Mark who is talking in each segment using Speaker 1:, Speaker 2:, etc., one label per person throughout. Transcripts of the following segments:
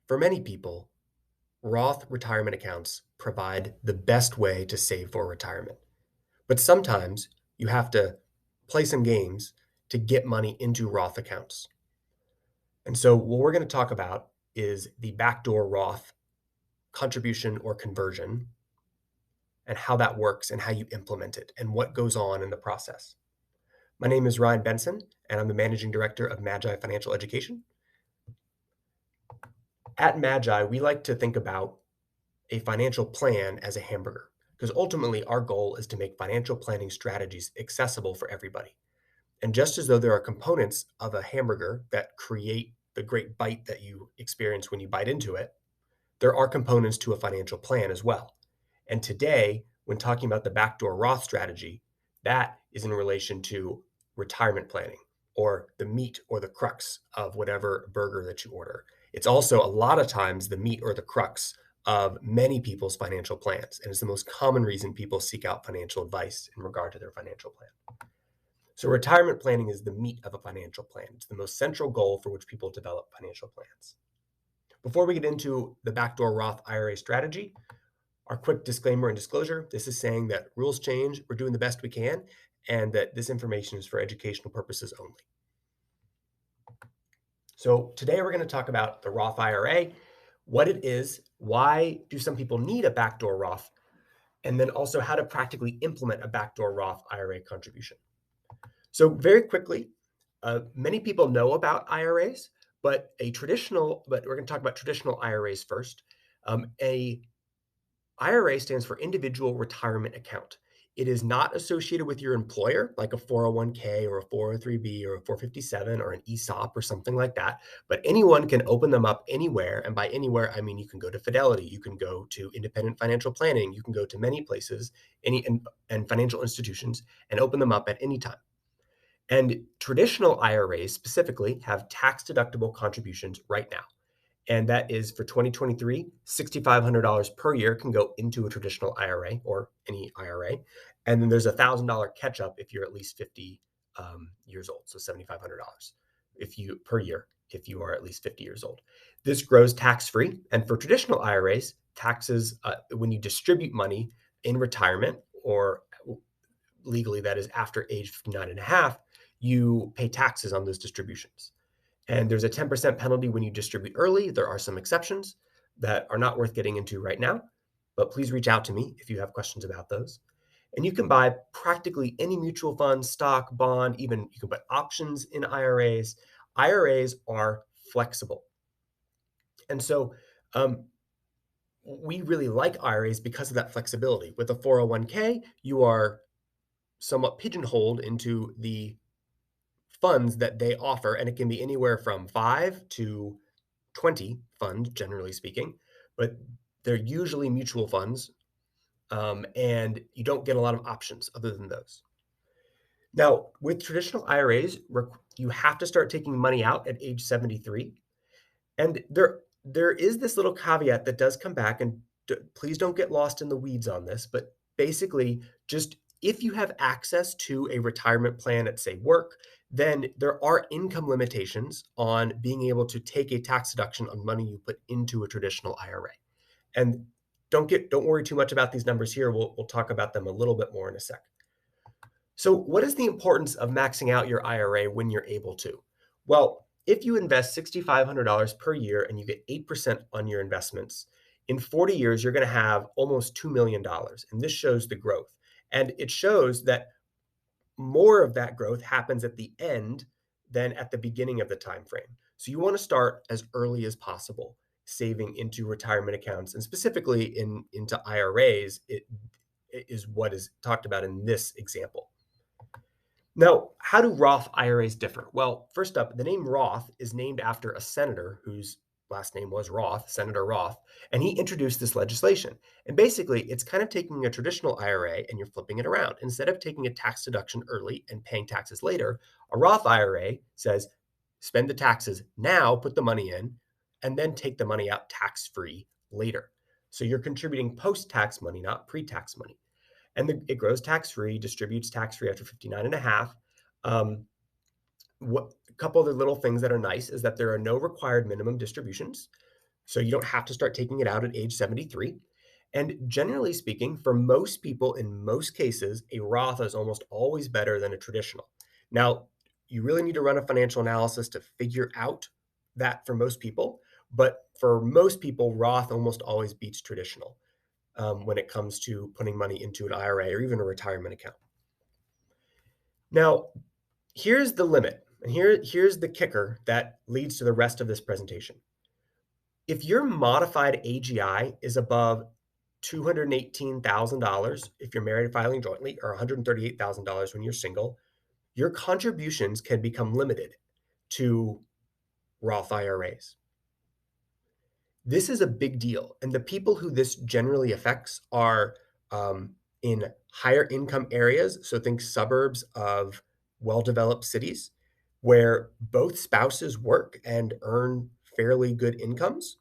Speaker 1: For many people, Roth retirement accounts provide the best way to save for retirement. But sometimes you have to play some games to get money into Roth accounts. And so, what we're going to talk about is the backdoor Roth contribution or conversion and how that works and how you implement it and what goes on in the process. My name is Ryan Benson, and I'm the managing director of Magi Financial Education. At Magi, we like to think about a financial plan as a hamburger because ultimately our goal is to make financial planning strategies accessible for everybody. And just as though there are components of a hamburger that create the great bite that you experience when you bite into it, there are components to a financial plan as well. And today, when talking about the backdoor Roth strategy, that is in relation to retirement planning or the meat or the crux of whatever burger that you order. It's also a lot of times the meat or the crux of many people's financial plans. And it's the most common reason people seek out financial advice in regard to their financial plan. So, retirement planning is the meat of a financial plan. It's the most central goal for which people develop financial plans. Before we get into the backdoor Roth IRA strategy, our quick disclaimer and disclosure, this is saying that rules change, we're doing the best we can, and that this information is for educational purposes only. So today we're going to talk about the Roth IRA, what it is, why do some people need a backdoor Roth, and then also how to practically implement a backdoor Roth IRA contribution. So very quickly, many people know about IRAs, but we're going to talk about traditional IRAs first. A IRA stands for Individual Retirement Account. It is not associated with your employer, like a 401k or a 403b or a 457 or an ESOP or something like that. But anyone can open them up anywhere. And by anywhere, I mean you can go to Fidelity, you can go to Independent Financial Planning, you can go to many places, and financial institutions and open them up at any time. And traditional IRAs specifically have tax-deductible contributions right now. And that is for 2023, $6,500 per year can go into a traditional IRA or any IRA. And then there's a $1,000 catch up if you're at least 50 years old. So $7,500 per year if you are at least 50 years old. This grows tax free. And for traditional IRAs, taxes, when you distribute money in retirement or legally that is after age 59 and a half, you pay taxes on those distributions. And there's a 10% penalty when you distribute early. There are some exceptions that are not worth getting into right now, but please reach out to me if you have questions about those. And you can buy practically any mutual fund, stock, bond, even you can put options in IRAs. IRAs are flexible. And so we really like IRAs because of that flexibility. With a 401k, you are somewhat pigeonholed into the funds that they offer, and it can be anywhere from 5 to 20 funds, generally speaking, but they're usually mutual funds, and you don't get a lot of options other than those. Now, with traditional IRAs, you have to start taking money out at age 73, and there is this little caveat that does come back, and please don't get lost in the weeds on this, but basically, just if you have access to a retirement plan at, say, work, then there are income limitations on being able to take a tax deduction on money you put into a traditional IRA. And don't worry too much about these numbers here. We'll talk about them a little bit more in a sec. So what is the importance of maxing out your IRA when you're able to? Well, if you invest $6,500 per year and you get 8% on your investments, in 40 years, you're going to have almost $2 million. And this shows the growth. And it shows that more of that growth happens at the end than at the beginning of the time frame. So you want to start as early as possible saving into retirement accounts, and specifically into IRAs. It is what is talked about in this example. Now, how do Roth IRAs differ? Well, first up, the name Roth is named after a senator whose last name was Roth, Senator Roth, and he introduced this legislation. And basically, it's kind of taking a traditional IRA and you're flipping it around. Instead of taking a tax deduction early and paying taxes later, a Roth IRA says, spend the taxes now, put the money in, and then take the money out tax-free later. So you're contributing post-tax money, not pre-tax money. And it grows tax-free, distributes tax-free after 59 and a half. A couple other little things that are nice is that there are no required minimum distributions. So you don't have to start taking it out at age 73. And generally speaking, for most people, in most cases, a Roth is almost always better than a traditional. Now, you really need to run a financial analysis to figure out that for most people. But for most people, Roth almost always beats traditional when it comes to putting money into an IRA or even a retirement account. Now, here's the limit, and here's the kicker that leads to the rest of this presentation. If your modified AGI is above $218,000 if you're married filing jointly, or $138,000 when you're single, your contributions can become limited to Roth IRAs. This is a big deal, and the people who this generally affects are in higher income areas, so think suburbs of well-developed cities where both spouses work and earn fairly good incomes,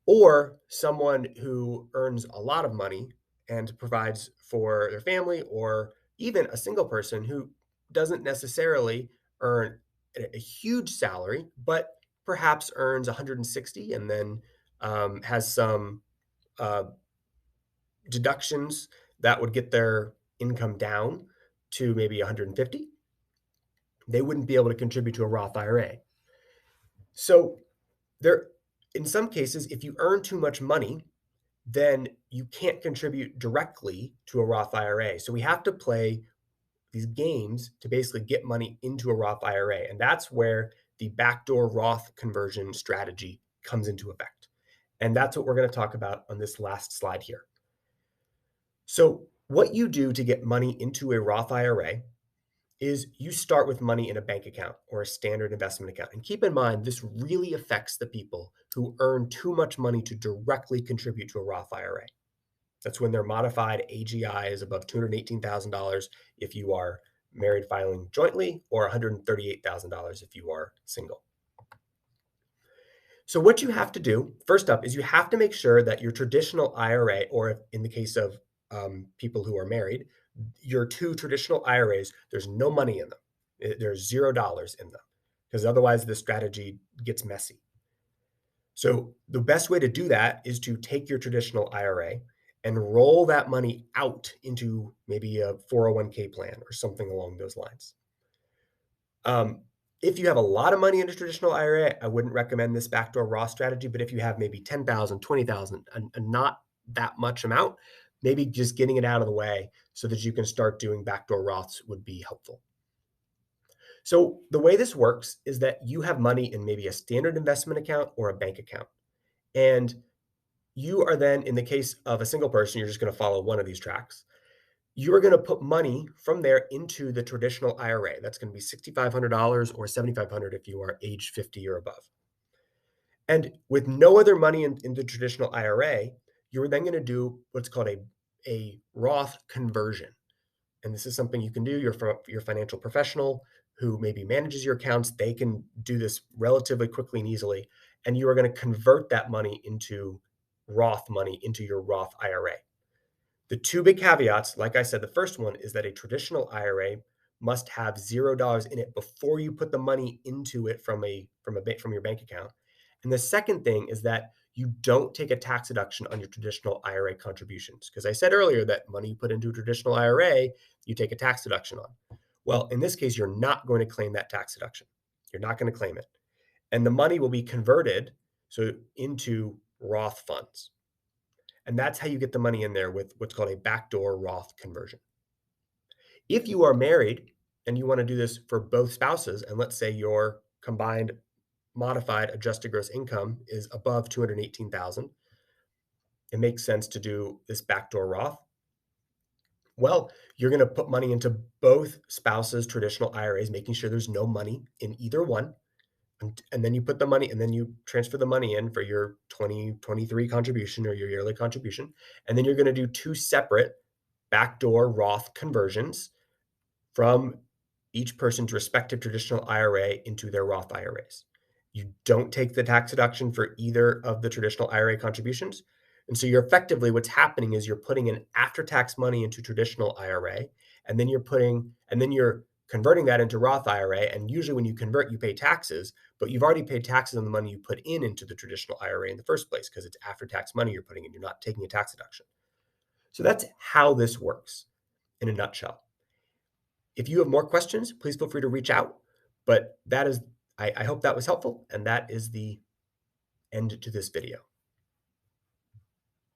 Speaker 1: or someone who earns a lot of money and provides for their family, or even a single person who doesn't necessarily earn a huge salary, but perhaps earns 160 and then has some uh, deductions that would get their income down to maybe 150. They wouldn't be able to contribute to a Roth IRA. So there, in some cases, if you earn too much money, then you can't contribute directly to a Roth IRA. So we have to play these games to basically get money into a Roth IRA. And that's where the backdoor Roth conversion strategy comes into effect. And that's what we're going to talk about on this last slide here. So, what you do to get money into a Roth IRA is you start with money in a bank account or a standard investment account. And keep in mind, this really affects the people who earn too much money to directly contribute to a Roth IRA. That's when their modified AGI is above $218,000 if you are married filing jointly, or $138,000 if you are single. So what you have to do, first up, is you have to make sure that your traditional IRA, or if in the case of people who are married, your two traditional IRAs, there's no money in them. There's $0 in them, because otherwise the strategy gets messy. So the best way to do that is to take your traditional IRA and roll that money out into maybe a 401k plan or something along those lines. If you have a lot of money in a traditional IRA, I wouldn't recommend this backdoor Roth strategy. But if you have maybe 10,000, 20,000, and not that much amount, maybe just getting it out of the way so that you can start doing backdoor Roths would be helpful. So the way this works is that you have money in maybe a standard investment account or a bank account. And you are then, in the case of a single person, you're just going to follow one of these tracks. You are going to put money from there into the traditional IRA. That's going to be $6,500 or $7,500 if you are age 50 or above. And with no other money in the traditional IRA, you're then going to do what's called a Roth conversion. And this is something you can do. Your financial professional who maybe manages your accounts, they can do this relatively quickly and easily. And you are going to convert that money into Roth money into your Roth IRA. The two big caveats, like I said, the first one is that a traditional IRA must have $0 in it before you put the money into it from your bank account. And the second thing is that you don't take a tax deduction on your traditional IRA contributions. Because I said earlier that money you put into a traditional IRA, you take a tax deduction on. Well, in this case, you're not going to claim that tax deduction. You're not going to claim it. And the money will be converted into Roth funds. And that's how you get the money in there with what's called a backdoor Roth conversion. If you are married and you want to do this for both spouses, and let's say your combined modified adjusted gross income is above 218,000, it makes sense to do this backdoor Roth. Well, you're going to put money into both spouses' traditional IRAs, making sure there's no money in either one. And then you put the money, and then you transfer the money in for your 2023 contribution or your yearly contribution. And then you're going to do two separate backdoor Roth conversions from each person's respective traditional IRA into their Roth IRAs. You don't take the tax deduction for either of the traditional IRA contributions. And so you're effectively, what's happening is you're putting in after-tax money into traditional IRA, and then you're converting that into Roth IRA, and usually when you convert, you pay taxes, but you've already paid taxes on the money you put in into the traditional IRA in the first place because it's after-tax money you're putting in. You're not taking a tax deduction. So that's how this works in a nutshell. If you have more questions, please feel free to reach out. But that is, I hope that was helpful, and that is the end to this video.